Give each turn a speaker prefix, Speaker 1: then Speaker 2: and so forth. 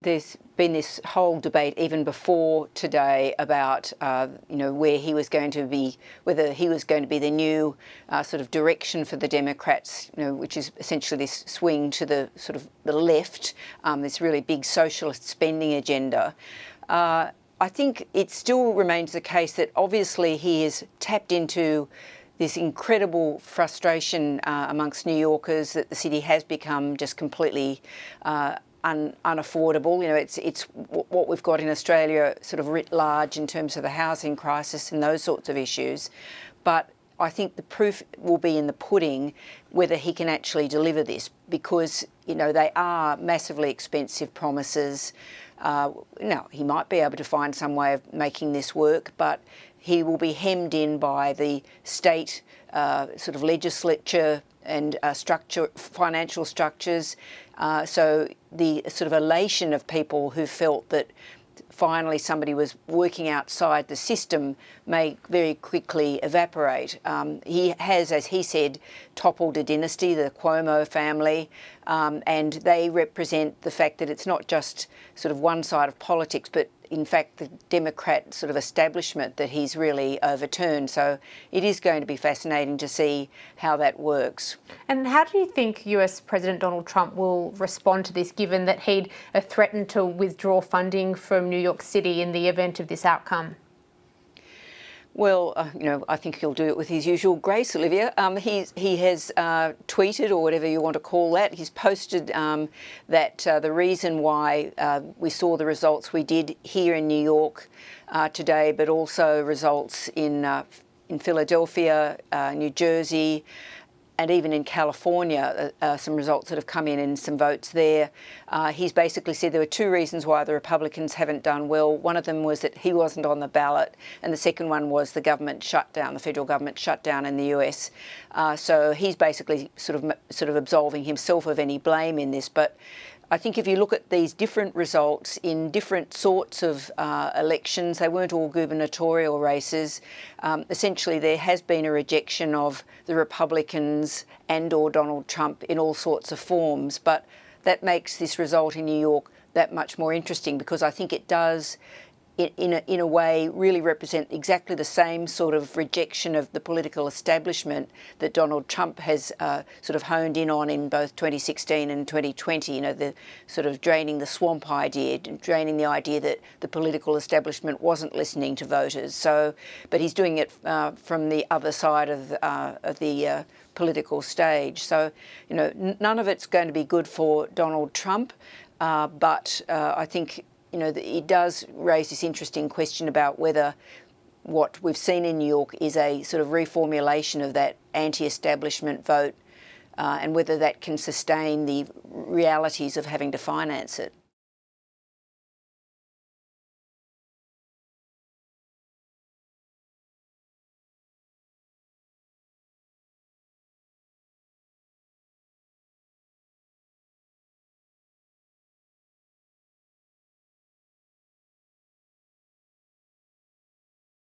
Speaker 1: There's been this whole debate even before today about, where he was going to be, whether he was going to be the new sort of direction for the Democrats, which is essentially this swing to the sort of the left, this really big socialist spending agenda. I think it still remains the case that obviously he has tapped into this incredible frustration amongst New Yorkers that the city has become just completely unaffordable. It's what we've got in Australia sort of writ large in terms of the housing crisis and those sorts of issues. But I think the proof will be in the pudding whether he can actually deliver this, because, they are massively expensive promises. He might be able to find some way of making this work, but he will be hemmed in by the state sort of legislature and financial structures. So the sort of elation of people who felt that finally somebody was working outside the system may very quickly evaporate. He has, as he said, toppled a dynasty, the Cuomo family, and they represent the fact that it's not just sort of one side of politics, but in fact the Democrat sort of establishment that he's really overturned. So it is going to be fascinating to see how that works.
Speaker 2: And how do you think US President Donald Trump will respond to this, given that he'd threatened to withdraw funding from New York City in the event of this outcome?
Speaker 1: Well, I think he'll do it with his usual grace, Olivia. He has tweeted, or whatever you want to call that. He's posted that the reason why we saw the results we did here in New York today, but also results in Philadelphia, New Jersey, and even in California, some results that have come in and some votes there. He's basically said there were two reasons why the Republicans haven't done well. One of them was that he wasn't on the ballot, and the second one was the government shutdown, the federal government shutdown in the US. So he's basically sort of absolving himself of any blame in this. But I think if you look at these different results in different sorts of elections, they weren't all gubernatorial races. Essentially, there has been a rejection of the Republicans and or Donald Trump in all sorts of forms. But that makes this result in New York that much more interesting, because I think it does, in a way, really represent exactly the same sort of rejection of the political establishment that Donald Trump has sort of honed in on in both 2016 and 2020, the sort of draining the swamp idea, draining the idea that the political establishment wasn't listening to voters. So, but he's doing it from the other side of the political stage. So, none of it's going to be good for Donald Trump, but I think it does raise this interesting question about whether what we've seen in New York is a sort of reformulation of that anti-establishment vote, and whether that can sustain the realities of having to finance it.